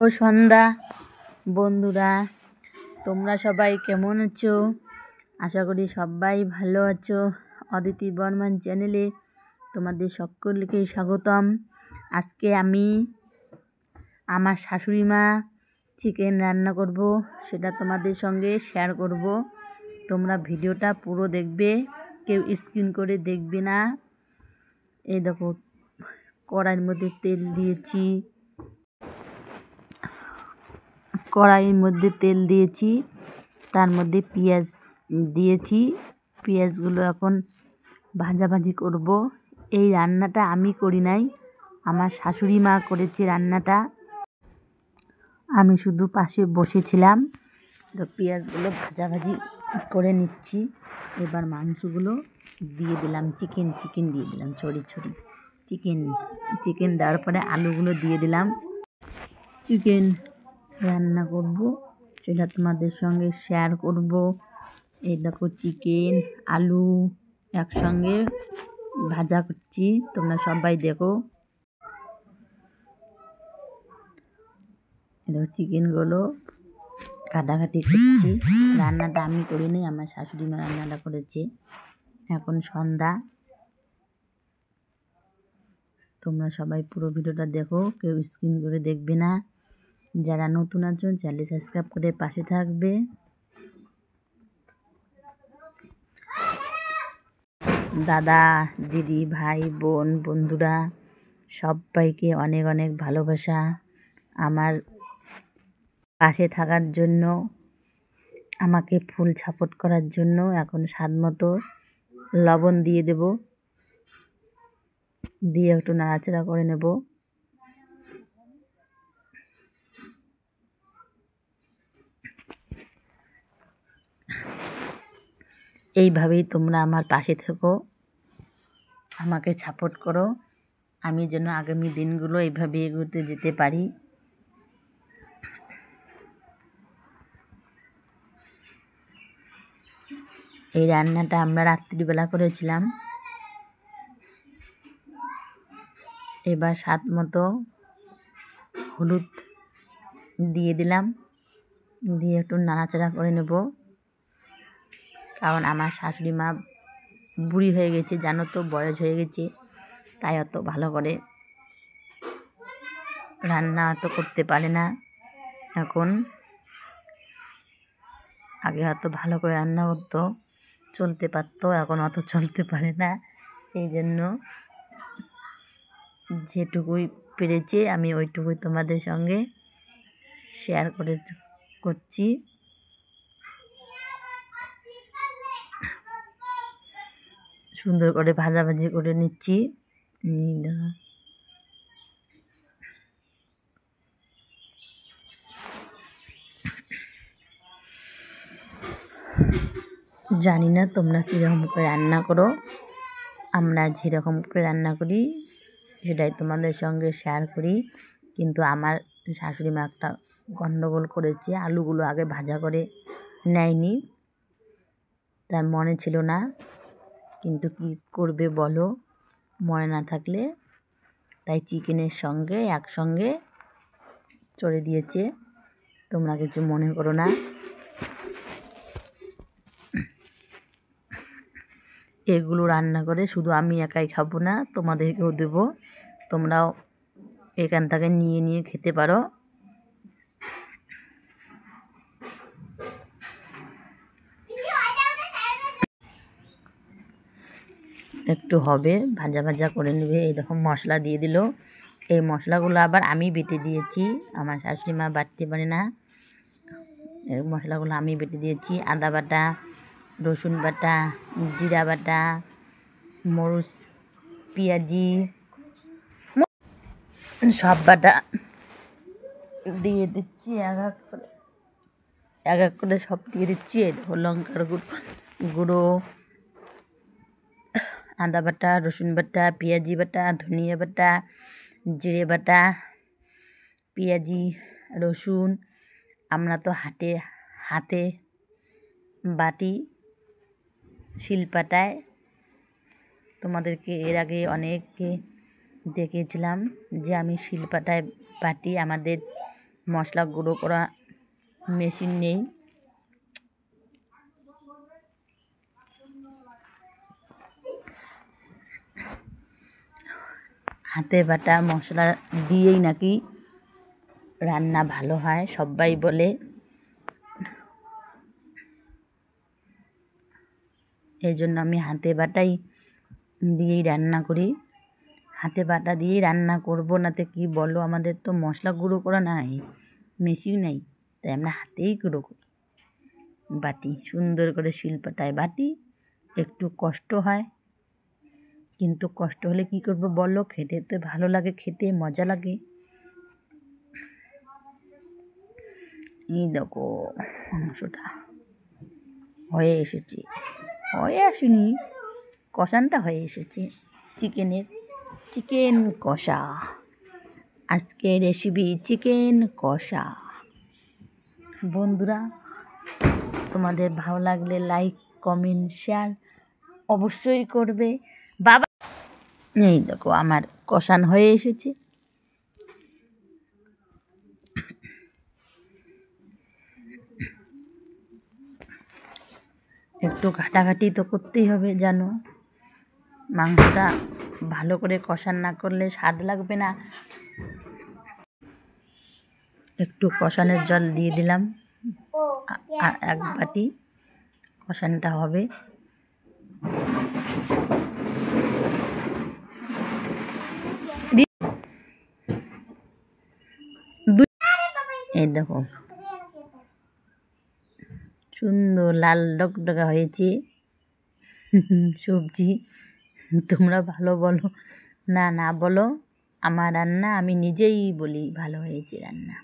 ও সন্ধ্যা বন্ধুরা, তোমরা সবাই কেমন আছো? আশা করি সবাই ভালো আছো। অদিতি বর্মন চ্যানেলে তোমাদের সকলকেই স্বাগতম। আজকে আমি আমার শাশুড়ি মা চিকেন রান্না করব, সেটা তোমাদের সঙ্গে শেয়ার করব। তোমরা ভিডিওটা পুরো দেখবে, কেউ স্কিপ করে দেখবে না। এই দেখো, কড়াইয়ের মধ্যে তেল দিয়েছি, তার মধ্যে পেঁয়াজ দিয়েছি। পেঁয়াজগুলো এখন ভাজাভাজি করব। এই রান্নাটা আমি করি নাই, আমার শাশুড়ি মা করেছে রান্নাটা। আমি শুধু পাশে বসেছিলাম। তো পেঁয়াজগুলো ভাজাভাজি করে নিচ্ছি। এবার মাংসগুলো দিয়ে দিলাম, চিকেন দিয়ে দিলাম, ছড়ি চিকেন দেওয়ার পরে আলুগুলো দিয়ে দিলাম। চিকেন রান্না করব, সেটা তোমাদের সঙ্গে শেয়ার করব। এই দেখো, চিকেন আলু একসঙ্গে ভাজা করছি, তোমরা সবাই দেখো। দেখো, চিকেনগুলো কাটাকাটি করছি। রান্নাটা আমি করিনি, আমার শাশুড়ি মা রান্নাটা করেছে। এখন সন্ধ্যা, তোমরা সবাই পুরো ভিডিওটা দেখো, কেউ স্কিপ করে দেখবে না। যারা নতুন আছো চ্যানেল সাবস্ক্রাইব করে পাশে থাকবে। দাদা, দিদি, ভাই, বোন, বন্ধুরা সবাইকে অনেক অনেক ভালোবাসা। আমার পাশে থাকার জন্য, আমাকে ফুল সাপোর্ট করার জন্য। এখন স্বাদ মতো লবণ দিয়ে দেব, দিয়ে একটু নাড়াচাড়া করে নেব। এইভাবেই তোমরা আমার পাশে থেকো, আমাকে সাপোর্ট করো, আমি যেন আগামী দিনগুলো এইভাবে এগোতে যেতে পারি। এই রান্নাটা আমরা রাত্রিবেলা করেছিলাম। এবার স্বাদ মতো হলুদ দিয়ে দিলাম, দিয়ে একটু নাড়াচাড়া করে নেব। কারণ আমার শাশুড়ি মা বুড়ি হয়ে গেছে, জানো তো, বয়স হয়ে গেছে, তাই অত ভালো করে রান্না অত করতে পারে না এখন। আগে হয়তো ভালো করে রান্না করতো, চলতে পারতো, এখন অত চলতে পারে না। এই জন্য যেটুকুই পেরেছে আমি ওইটুকুই তোমাদের সঙ্গে শেয়ার করছি। সুন্দর করে ভাজাভাজি করে নিচ্ছি। জানি না তোমরা কীরকম করে রান্না করো, আমরা যেরকম করে রান্না করি সেটাই তোমাদের সঙ্গে শেয়ার করি। কিন্তু আমার শাশুড়ি মা একটা গণ্ডগোল করেছে, আলুগুলো আগে ভাজা করে নেয়নি, তার মনে ছিল না। কিন্তু কি করবে বলো, মনে না থাকলে, তাই চিকেনের সঙ্গে একসঙ্গে চড়ে দিয়েছে। তোমরা কিছু মনে করো না। এগুলো রান্না করে শুধু আমি একাই খাবো না, তোমাদেরকেও দেবো, তোমরাও এখান থেকে নিয়ে নিয়ে খেতে পারো। একটু হবে, ভাজা ভাজা করে নেবে। এই দেখো, মশলা দিয়ে দিল। এই মশলাগুলো আবার আমি বেটে দিয়েছি, আমার শাশুড়ি মা বাটতে পারে না। এই মশলাগুলো আমি বেটে দিয়েছি। আদা বাটা, রসুন বাটা, জিরা বাটা, মরিচ, পেঁয়াজি, সব বাটা দিয়ে দিচ্ছি। এক এক করে সব দিয়ে দিচ্ছি। এই দেখো, লঙ্কার গুঁড়ো, আদা বাটা, রসুন বাটা, পেঁয়াজি বাটা, ধনিয়া বাটা, জিরে বাটা, পেঁয়াজি, রসুন। আমরা তো হাতে বাটি, শিলপাটায়। তোমাদেরকে এর আগে অনেককে দেখিয়েছিলাম যে আমি শিলপাটায় বাটি। আমাদের মশলা গুঁড়ো করা মেশিন নেই, হাতে বাটা মশলা দিয়েই নাকি রান্না ভালো হয় সবাই বলে। এই জন্য আমি হাতে বাটাই দিয়েই রান্না করি। হাতে বাটা দিয়েই রান্না করবো না তো কী বলো, আমাদের তো মশলা গুঁড়ো করা নাই, মেশিন নেই, তাই আমরা হাতেই গুঁড়ো করি, বাটি সুন্দর করে শিলপাটায় বাটি। একটু কষ্ট হয়, কিন্তু কষ্ট হলে কী করবো বলো, খেতে তো ভালো লাগে, খেতে মজা লাগে। এই দেখো মাংসটা হয়ে এসেছে, হয়ে আসেনি, কষানটা হয়ে এসেছে চিকেন কষা। আজকে রেসিপি চিকেন কষা। বন্ধুরা, তোমাদের ভালো লাগলে লাইক কমেন্ট শেয়ার অবশ্যই করবে। বাবা, এই দেখো আমার কষান হয়ে এসেছে। একটু ঘাটাঘাটি তো করতেই হবে, জানো মাংসটা ভালো করে কষান না করলে স্বাদ লাগবে না। একটু কষানের জল দিয়ে দিলাম, এক বাটি কষানটা হবে। এই দেখো সুন্দর লাল ডকডকা হয়েছে সবজি। তোমরা ভালো বলো না না বলো, আমার রান্না আমি নিজেই বলি ভালো হয়েছে রান্না।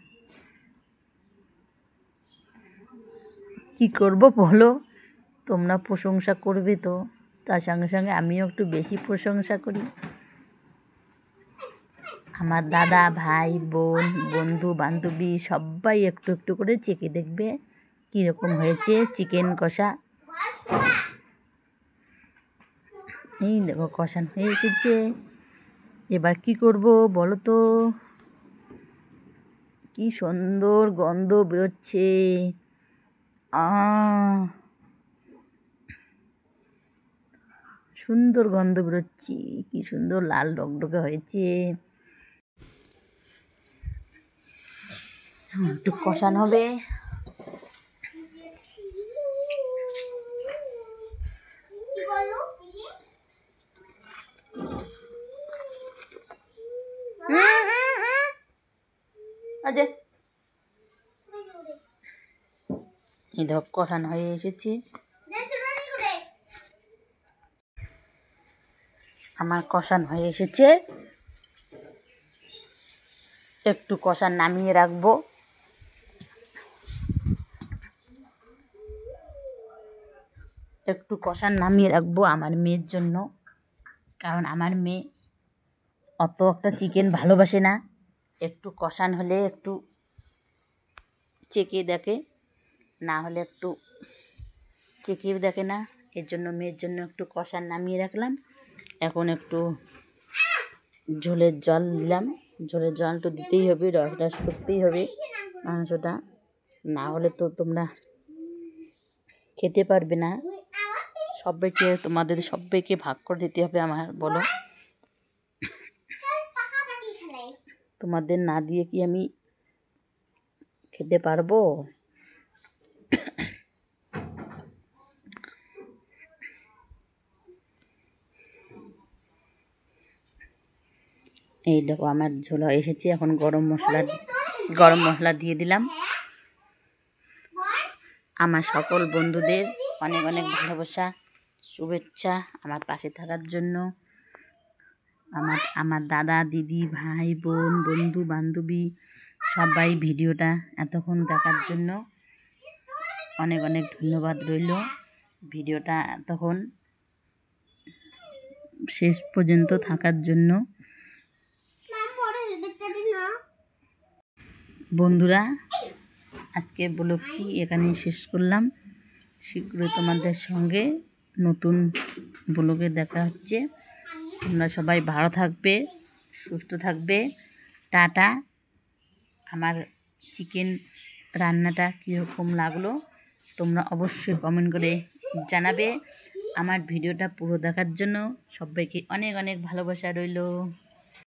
কি করব বলো, তোমরা প্রশংসা করবে তো, তার সঙ্গে সঙ্গে আমিও একটু বেশি প্রশংসা করি। আমার দাদা ভাই বোন বন্ধু বান্ধবী সবাই একটু একটু করে চেখে দেখবে কীরকম হয়েছে চিকেন কষা। এই দেখো কষান হয়ে এসেছে, এবার কি করব বলো তো, কি সুন্দর গন্ধ বেরোচ্ছে। সুন্দর গন্ধ বেরোচ্ছে, কি সুন্দর লাল ডকডকে হয়েছে। একটু কষানো হবে। এই ধর কষানো হয়ে এসেছে, আমার কষান হয়ে এসেছে। একটু কষান নামিয়ে রাখবো, একটু কষান নামিয়ে রাখবো আমার মেয়ের জন্য, কারণ আমার মেয়ে অত একটা চিকেন ভালোবাসে না। একটু কষান হলে একটু চেখে দেখে, না হলে একটু চেখেও দেখে না। এর জন্য মেয়ের জন্য একটু কষান নামিয়ে রাখলাম। এখন একটু ঝোলের জল দিলাম, ঝোলের জল একটু দিতেই হবে, রস রস করতেই হবে মাংসটা, না হলে তো তোমরা খেতে পারবে না। সবাইকে, তোমাদের সবাইকে ভাগ করে দিতে হবে আমার, বলো তোমাদের না দিয়ে কি আমি খেতে পারবো? এই দেখো আমার ঝোল এসেছে। এখন গরম মশলা দিয়ে দিলাম। আমার সকল বন্ধুদের অনেক অনেক ভালোবাসা শুভেচ্ছা আমার পাশে থাকার জন্য। আমার দাদা দিদি ভাই বোন বন্ধু বান্ধবী সবাই ভিডিওটা এতক্ষণ দেখার জন্য অনেক অনেক ধন্যবাদ রইল। ভিডিওটা এতক্ষণ শেষ পর্যন্ত থাকার জন্য। বন্ধুরা, আজকে ব্লগটি এখানেই শেষ করলাম। শীঘ্রই তোমাদের সঙ্গে নতুন ব্লগে দেখা হচ্ছে। তোমরা সবাই ভালো থাকবে, সুস্থ থাকবে। টাটা। আমার চিকেন রান্নাটা কীরকম লাগলো তোমরা অবশ্যই কমেন্ট করে জানাবে। আমার ভিডিওটা পুরো দেখার জন্য সবাইকে অনেক অনেক ভালোবাসা রইল।